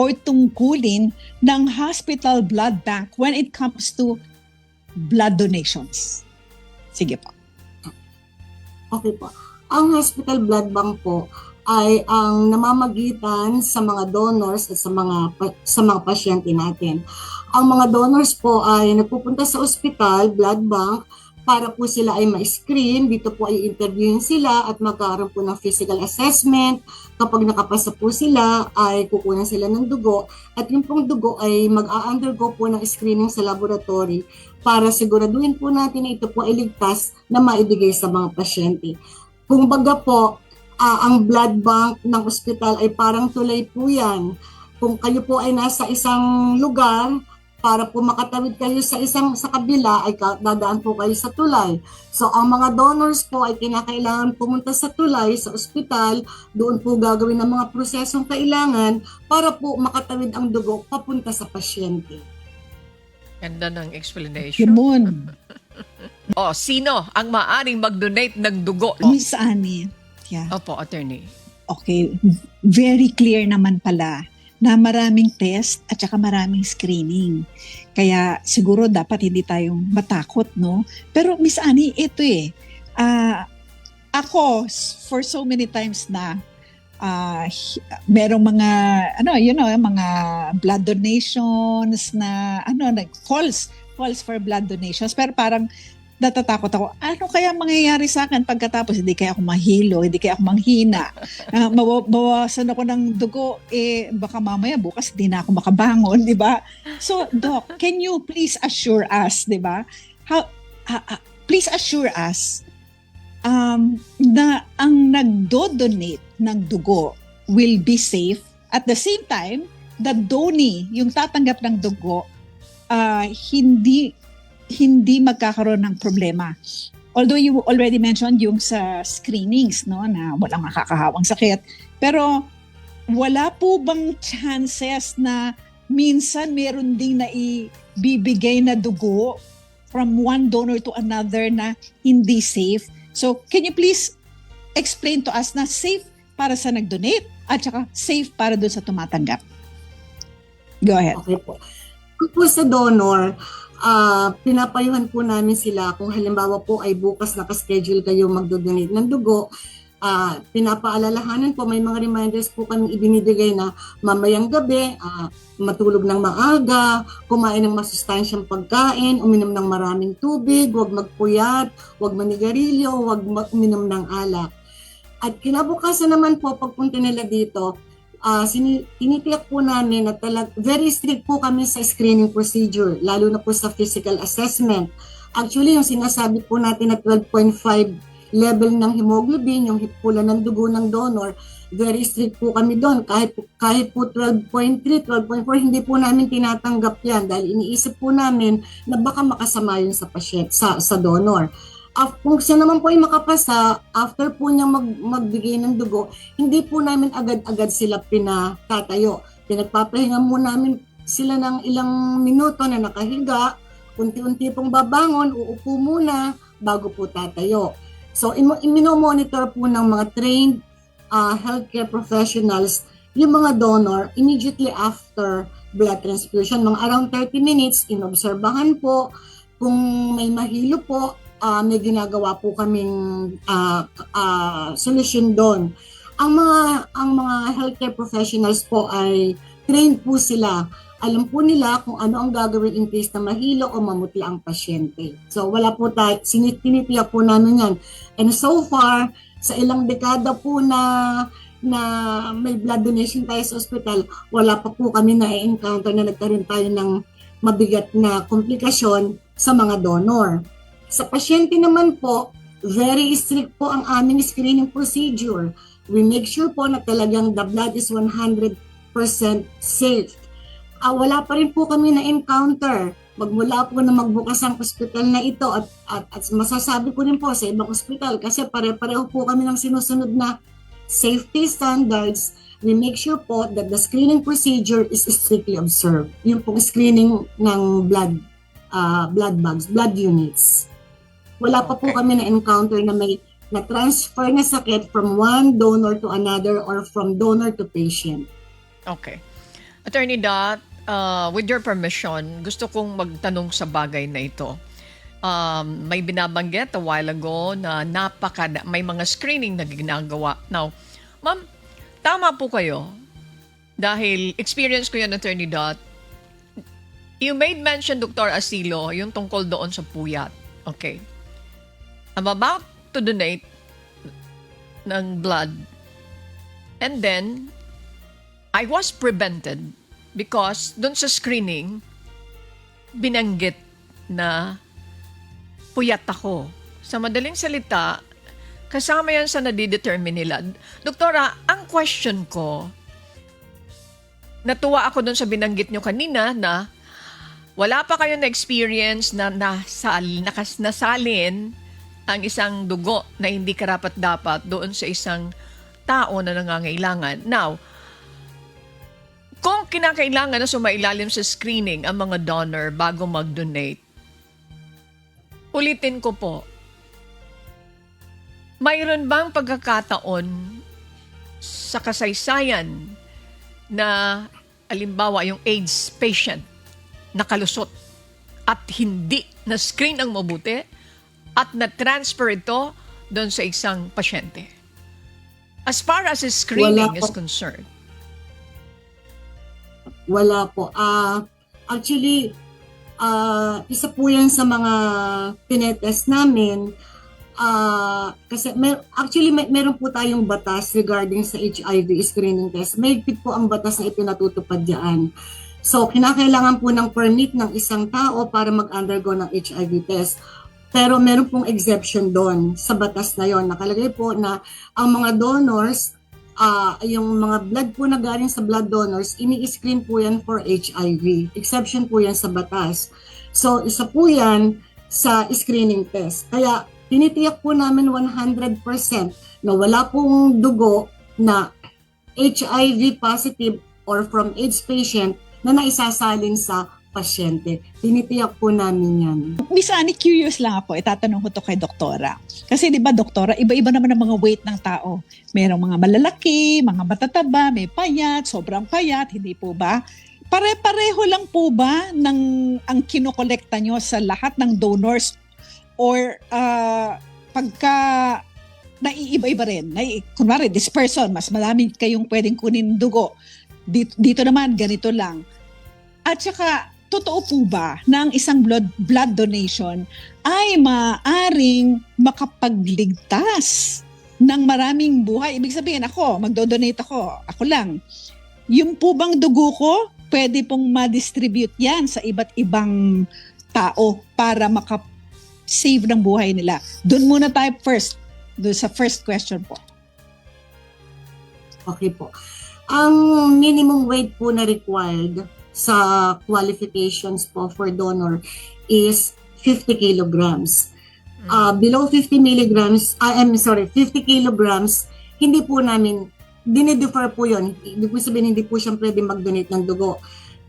or tungkulin ng hospital blood bank when it comes to blood donations? Sige po. Okay po. Ang hospital blood bank po ay ang namamagitan sa mga donors at sa mga pasyente natin. Ang mga donors po ay nagpupunta sa ospital, blood bank, para po sila ay ma-screen. Dito po ay interviewin sila at magkaroon po ng physical assessment. Kapag nakapasa po sila, ay kukunan sila ng dugo. At yung pong dugo ay mag-undergo po ng screening sa laboratory para siguraduhin po natin na ito po ay ligtas na maibigay sa mga pasyente. Kung baga po, ang blood bank ng ospital ay parang tulay po yan. Kung kayo po ay nasa isang lugar, para po makatawid kayo sa kabila, ay dadaan po kayo sa tulay. So ang mga donors po ay kinakailangan pumunta sa tulay, sa ospital, doon po gagawin ang mga prosesong kailangan para po makatawid ang dugo papunta sa pasyente. Ganda ng explanation. Yun. Sino ang maaring mag-donate ng dugo? Miss Annie. Yeah. Opo, attorney. Okay, very clear naman pala na maraming test at saka maraming screening. Kaya siguro dapat hindi tayong matakot, no? Pero Miss Annie, ito ako for so many times na merong mga mga blood donations na false for blood donations, pero parang natatakot ako, ano kaya mangyayari sa akin pagkatapos? Hindi kaya ako mahilo, hindi kaya ako manghina, mabawasan ako ng dugo, baka mamaya bukas hindi na ako makabangon, di ba? So, Doc, can you please assure us, di ba? Please assure us na ang nagdo-donate ng dugo will be safe. At the same time, the donee, yung tatanggap ng dugo, hindi magkakaroon ng problema. Although you already mentioned yung sa screenings, no, na walang makakahawang sakit. Pero wala po bang chances na minsan meron ding naibibigay na dugo from one donor to another na hindi safe? So can you please explain to us na safe para sa nag-donate at saka safe para doon sa tumatanggap? Go ahead. Okay po. Kung sa donor, pinapayuhan po namin sila kung halimbawa po ay bukas nakaschedule kayo magdo-donate ng dugo, pinapaalalahanan po, may mga reminders po kami ibinibigay na mamayang gabi, matulog ng maaga, kumain ng masustansyang pagkain, uminom ng maraming tubig, huwag magpuyat, huwag manigarilyo, huwag uminom ng alak. At kinabukasan naman po, pagpunta nila dito, tinitiyak po namin na very strict po kami sa screening procedure, lalo na po sa physical assessment. Actually, yung sinasabi po natin na 12.5 level ng hemoglobin, yung pula ng dugo ng donor, very strict po kami doon. Kahit po 12.3, 12.4, hindi po namin tinatanggap yan dahil iniisip po namin na baka makasama yun sa patient, sa donor. Kung siya naman po ay makapasa, after po niya magbigay ng dugo, hindi po namin agad-agad sila pinatatayo. Pinagpapahinga muna namin sila ng ilang minuto na nakahiga, unti-unti pong babangon, uupo muna bago po tatayo. So, iminomonitor po ng mga trained healthcare professionals yung mga donor immediately after blood transfusion. Mga around 30 minutes, inobserbahan po. Kung may mahilo po, may ginagawa po kaming solusyon doon. Ang mga healthcare professionals po ay trained po sila. Alam po nila kung ano ang gagawin in case na mahilo o mamutla ang pasyente. So wala po tayo, tinitiyak po namin yan. And so far, sa ilang dekada po na may blood donation tayo sa ospital, wala pa po kami na-encounter na nagkaroon tayo ng mabigat na komplikasyon sa mga donor. Sa pasyente naman po, very strict po ang aming screening procedure. We make sure po na talagang the blood is 100% safe. Wala pa rin po kami na-encounter. Magmula po na magbukas ang ospital na ito at masasabi ko rin po sa ibang ospital kasi pare-pareho po kami ng sinusunod na safety standards. We make sure po that the screening procedure is strictly observed. Yung pong screening ng blood bags, blood units. Wala pa po kami na-encounter na may na-transfer na sakit from one donor to another or from donor to patient. Okay. Attorney Dot, with your permission, gusto kong magtanong sa bagay na ito. May binabanggit a while ago na may mga screening na ginagawa. Now, ma'am, tama po kayo. Dahil experience ko yan, Attorney Dot. You made mention, Dr. Asilo, yung tungkol doon sa puyat. Okay. I'm about to donate ng blood. And then, I was prevented because doon sa screening, binanggit na puyat ako. Sa madaling salita, kasama yan sa nadidetermine nila. Doktora, ang question ko, natuwa ako doon sa binanggit nyo kanina na wala pa kayo na experience na nasalin ang isang dugo na hindi karapat-dapat doon sa isang tao na nangangailangan. Now, kung kinakailangan na sumailalim sa screening ang mga donor bago mag-donate, ulitin ko po, mayroon bang pagkakataon sa kasaysayan na alimbawa yung AIDS patient nakalusot at hindi na-screen ang mabuti at na-transfer ito doon sa isang pasyente? As far as his screening is concerned. Wala po. Actually, isa po yan sa mga tinetest namin. Kasi meron po tayong batas regarding sa HIV screening test. Mahigpit po ang batas na ipinatutupad diyan. So, kinakailangan po ng permit ng isang tao para mag-undergo ng HIV test. Pero meron pong exception doon sa batas na yon. Nakalagay po na ang mga donors, yung mga blood po na galing sa blood donors, ini-screen po yan for HIV. Exception po yan sa batas. So, isa po yan sa screening test. Kaya, tinitiyak po namin 100% na wala pong dugo na HIV positive or from AIDS patient na naisasalin sa pasyente. Tinitiyak po namin yan. Miss Annie, curious lang ako. Itatanong ko to kay doktora. Kasi di ba doktora, iba-iba naman ang mga weight ng tao. Merong mga malalaki, mga matataba, may payat, sobrang payat, hindi po ba? Pare-pareho lang po ba ang kinokolekta nyo sa lahat ng donors? Or pagka naiiba-iba rin? Kunwari, this person, mas marami kayong pwedeng kunin dugo. Dito naman, ganito lang. At saka, totoo po ba na ang isang blood donation ay maaaring makapagligtas ng maraming buhay? Ibig sabihin, magdodonate ako lang. Yung po bang dugo ko, pwede pong ma-distribute yan sa iba't ibang tao para save ng buhay nila. Doon muna tayo doon sa first question po. Okay po. Ang minimum weight po na required sa qualifications po for donor is 50 kilograms. Below 50 milligrams, 50 kilograms, hindi po namin, dinidefer po yun. Hindi po sabihin, hindi po siya pwede mag-donate ng dugo.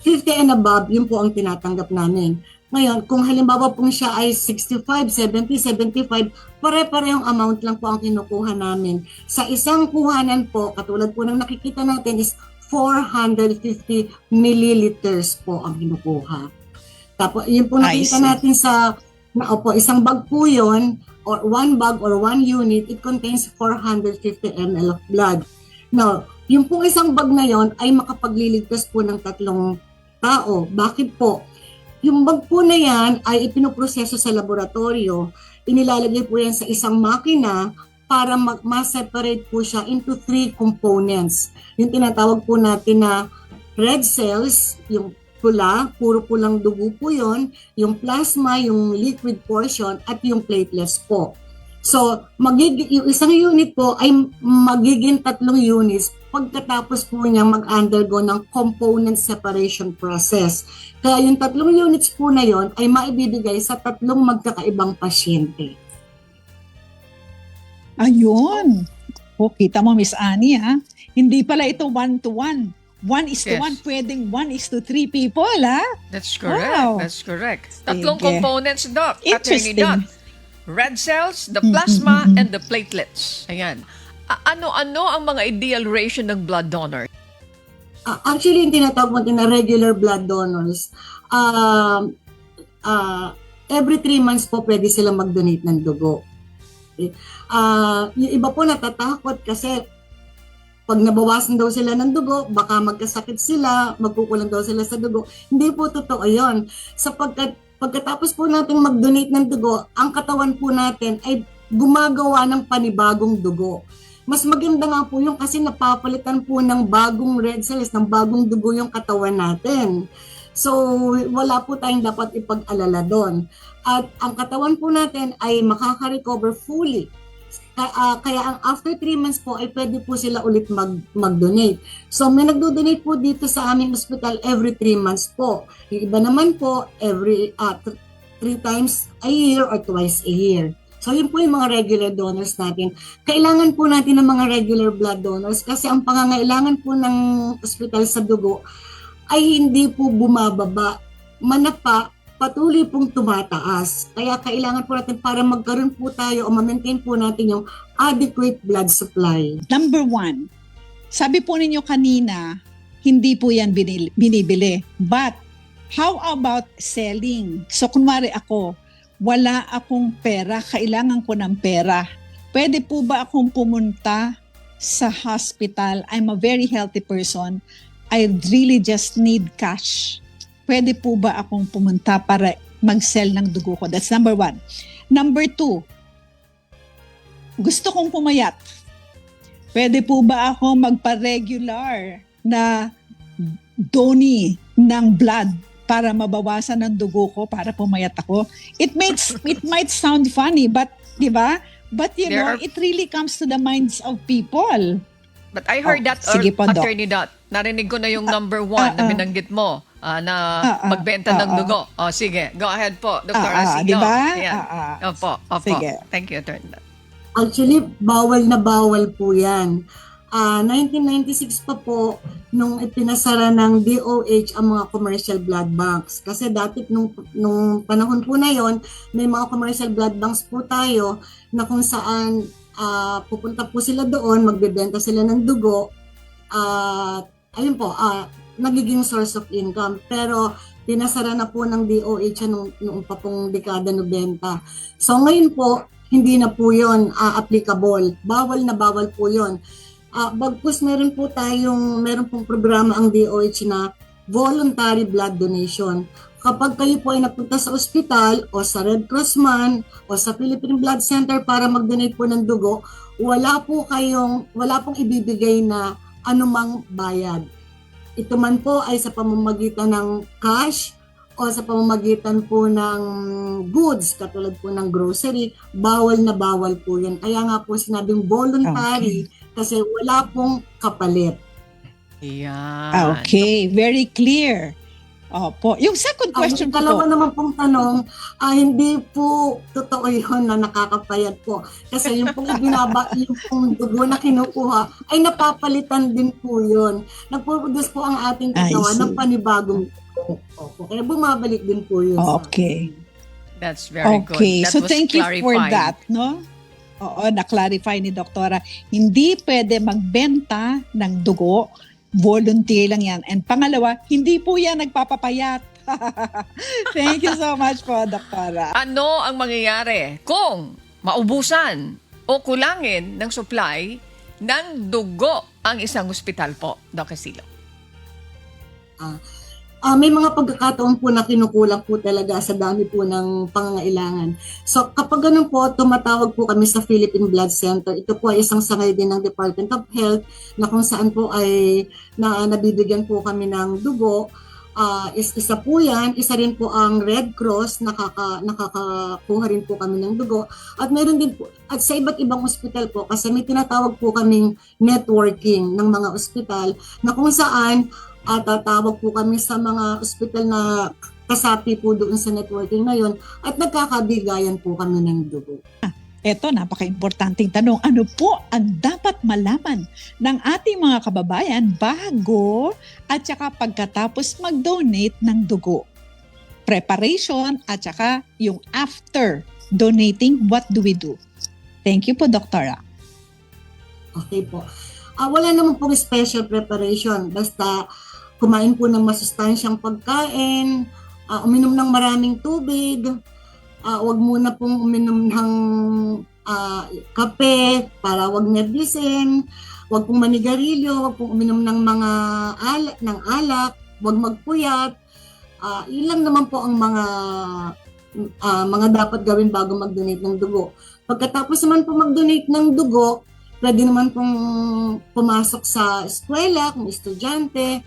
50 and above, yun po ang tinatanggap namin. Ngayon, kung halimbawa po siya ay 65, 70, 75, pare-parehong amount lang po ang kinukuha namin. Sa isang kuhanan po, katulad po ng nakikita natin is 450 milliliters po ang kinukuha. Tapos, yun po nakita natin sa, isang bag po yun, or one bag or one unit, it contains 450 ml of blood. Now, yung po isang bag na yon ay makapagliligtas po ng 3 tao. Bakit po? Yung bag po na yan ay ipinoproseso sa laboratorio, inilalagay po yan sa isang makina para ma-separate po siya into 3 components. Yung tinatawag po natin na red cells, yung pula, puro pulang dugo po yun, yung plasma, yung liquid portion, at yung platelets po. So, yung isang unit po ay magiging 3 units pagkatapos po niya mag-undergo ng component separation process. Kaya yung 3 units po na yon ay maibibigay sa 3 magkakaibang pasyente. Ayun. Kita mo, Miss Annie, ha? Hindi pala ito 1-to-1. 1:1, pwedeng 1:3 people, ha? That's correct. Wow. That's correct. Sige. 3 components, Doc. Interesting. Attorney Doc. Red cells, the plasma, and the platelets. Ayan. Ano-ano ang mga ideal ratio ng blood donor? Actually, yung tinatawag natin na regular blood donors, every 3 months po pwede silang mag-donate ng dugo. Okay? Yung iba po natatakot kasi pag nabawasan daw sila ng dugo, baka magkasakit sila, magkukulang daw sila sa dugo. Hindi po totoo yun. Sapagkat pagkatapos po natin mag-donate ng dugo, ang katawan po natin ay gumagawa ng panibagong dugo. Mas maganda nga po yung kasi napapalitan po ng bagong red cells, ng bagong dugo yung katawan natin. So, wala po tayong dapat ipag-alala doon. At ang katawan po natin ay makaka-recover fully. Kaya ang after 3 months po ay pwede po sila ulit mag-donate. So may nagdo-donate po dito sa aming hospital every 3 months po. Yung iba naman po every 3 times a year or twice a year. So yun po yung mga regular donors natin. Kailangan po natin ng mga regular blood donors kasi ang pangangailangan po ng hospital sa dugo ay hindi po bumababa. Manapa, patuloy pong tumataas. Kaya kailangan po natin para magkaroon po tayo o ma-maintain po natin yung adequate blood supply. Number 1, sabi po ninyo kanina, hindi po yan binibili. But, how about selling? So, kunwari ako, wala akong pera, kailangan ko ng pera. Pwede po ba akong pumunta sa hospital? I'm a very healthy person. I really just need cash. Pwede po ba akong pumunta para mag-sell ng dugo ko? That's number 1. Number 2, gusto kong pumayat. Pwede po ba ako magpa-regular na donee ng blood para mabawasan ng dugo ko para pumayat ako? It might sound funny, but di ba? But it really comes to the minds of people. But I heard that, sige po, Doc. Attorney Dot. Narinig ko na yung number 1 na binanggit mo. Na magbenta ng dugo. Sige, go ahead po, Dr. Arcillo. Di ba? Opo. Sige. Thank you, Attorney. Actually, bawal na bawal po yan. 1996 pa po nung ipinasara ng DOH ang mga commercial blood banks. Kasi dati nung panahon po na yon, may mga commercial blood banks po tayo na kung saan pupunta po sila doon, magbebenta sila ng dugo. Ayun po, nagiging source of income. Pero pinasara na po ng DOH noong pa pong dekada 90. So ngayon po, hindi na po yun applicable. Bawal na bawal po yun. Bagkus meron pong programa ang DOH na voluntary blood donation. Kapag kayo po ay napunta sa ospital o sa Red Cross man o sa Philippine Blood Center para mag-donate po ng dugo, wala pong ibibigay na anumang bayad. Ito man po ay sa pamamagitan ng cash o sa pamamagitan po ng goods, katulad po ng grocery, bawal na bawal po yun. Kaya nga po sinabing voluntary kasi wala pong kapalit. Yeah. Okay, very cleer. Opo. Yung second question ko Dalawa naman pong tanong, hindi po totoo yun na nakakapayat po. Kasi yung pong yung pong dugo na kinukuha, ay napapalitan din po yun. Nagpo-produce po ang ating katawan ng panibagong dugo. Opo. Kaya bumabalik din po yun. Okay. That's very good. Okay. That So was thank you for clarified. that, no? Oo, na-clarify ni Doktora. Hindi pwede magbenta ng dugo. Volunteer lang yan. And pangalawa, hindi po yan nagpapapayat. Thank you so much po, Doktora. Ano ang mangyayari kung maubusan o kulangin ng supply ng dugo ang isang ospital po, Dr. Arcillo? May mga pagkakataon po na kinukulang po talaga sa dami po ng pangangailangan. So kapag ganun po, tumatawag po kami sa Philippine Blood Center. Ito po ay isang sangay din ng Department of Health na kung saan po ay nabibigyan po kami ng dugo. Isa po yan, isa rin po ang Red Cross, nakakakuha rin po kami ng dugo. At meron din po, at sa iba't ibang ospital po, kasi may tinatawag po kaming networking ng mga ospital na kung saan tatawag po kami sa mga ospital na kasapi po doon sa networking na yun at nagkakabigayan po kami ng dugo. Ito, napaka-importanting tanong. Ano po ang dapat malaman ng ating mga kababayan bago at saka pagkatapos mag-donate ng dugo? Preparation at saka yung after donating, what do we do? Thank you po, Doktora. Okay po. Wala naman pong special preparation. Basta kumain po ng masustansyang pagkain, uminom ng maraming tubig, wag muna pong uminom ng kape para wag nervyusin, wag pong manigarilyo, wag pong uminom ng mga alak, wag magpuyat. Yun lang naman po ang mga dapat gawin bago mag-donate ng dugo. Pagkatapos naman po mag-donate ng dugo, pwede naman pong pumasok sa eskwela kung estudyante.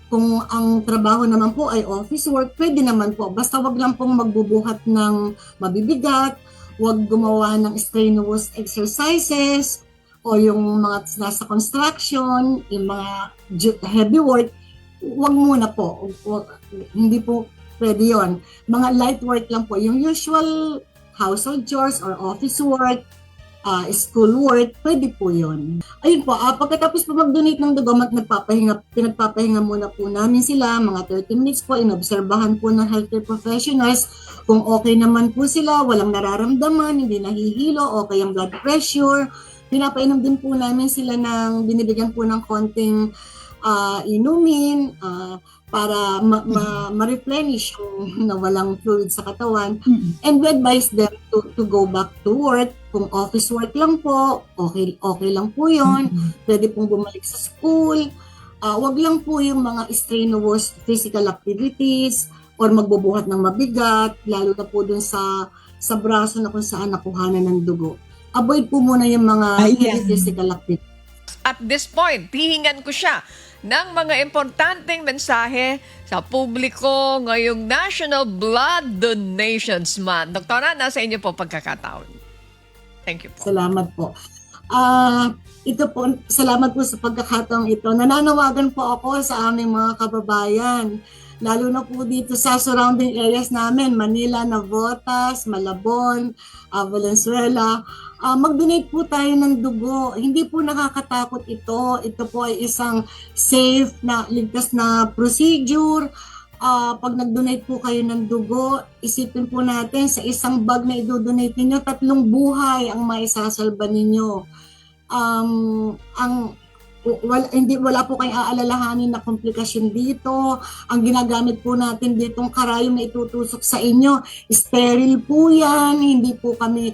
Kung ang trabaho naman po ay office work, pwede naman po. Basta wag lang pong magbubuhat ng mabibigat, wag gumawa ng strenuous exercises, o yung mga nasa construction, yung mga heavy work, wag muna po. Hindi po pwede yun. Mga light work lang po. Yung usual household chores or office work, school work, pwede po yun. Ayun po, pagkatapos po mag-donate ng dugo, pinagpapahinga muna po namin sila, mga 30 minutes po, inobserbahan po ng healthcare professionals kung okay naman po sila, walang nararamdaman, hindi nahihilo, okay ang blood pressure. Pinapainom din po namin sila binibigyan po ng konting inumin, para ma-replenish yung nawalang fluid sa katawan. And we advise them to go back to work. Kung office work lang po, okay lang po yun. Pwede pong bumalik sa school. Wag lang po yung mga strenuous physical activities or magbubuhat ng mabigat, lalo na po dun sa braso na kung saan nakuhanan ng dugo. Avoid po muna yung mga heavy physical activities. At this point, hihingan ko siya ng mga importanteng mensahe sa publiko ngayong National Blood Donations Month. Doktora, nasa inyo po pagkakataon. Thank you po. Salamat po. Ito po, salamat po sa pagkakataong ito. Nananawagan po ako sa aming mga kababayan, lalo na po dito sa surrounding areas namin, Manila, Navotas, Malabon, Valenzuela. Mag-donate po tayo ng dugo. Hindi po nakakatakot ito. Ito po ay isang safe na ligtas na procedure. Pag nag-donate po kayo ng dugo, isipin po natin sa isang bag na i-donate ninyo, 3 buhay ang maisasalba ninyo. Wala po kayong aalalahanin na komplikasyon dito. Ang ginagamit po natin ditong karayom na itutusok sa inyo, sterile po yan, hindi po kami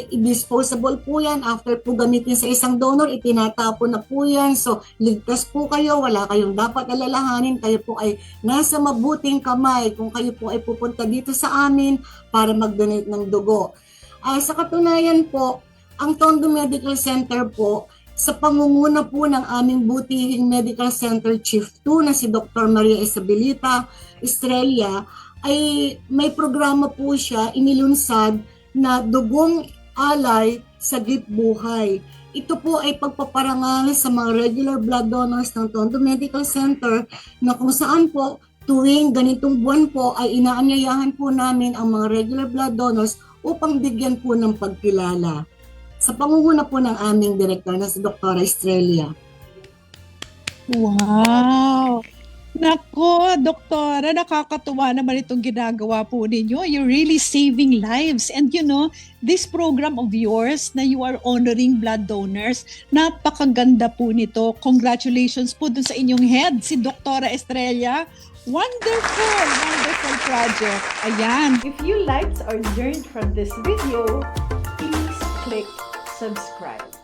disposable po yan. After po gamitin sa isang donor, itinatapon na po yan. So, ligtas po kayo, wala kayong dapat alalahanin. Kayo po ay nasa mabuting kamay kung kayo po ay pupunta dito sa amin para mag-donate ng dugo. Sa katunayan po, ang Tondo Medical Center po, sa pangunguna po ng aming butihing Medical Center Chief 2 na si Dr. Maria Isabelita Estrella, ay may programa po siya inilunsad na dugong alay sagip buhay. Ito po ay pagpaparangal sa mga regular blood donors ng Tondo Medical Center na kung saan po tuwing ganitong buwan po ay inaanyayahan po namin ang mga regular blood donors upang bigyan po ng pagkilala. Sa pangunguna po ng aming director na si Dr. Estrella. Wow! Nako, doktora, nakakatuwa naman itong ginagawa po ninyo. You're really saving lives. And you know, this program of yours na you are honoring blood donors, napakaganda po nito. Congratulations po dun sa inyong head, si Doktora Estrella. Wonderful, wonderful project. Ayan. If you liked or learned from this video, please click subscribe.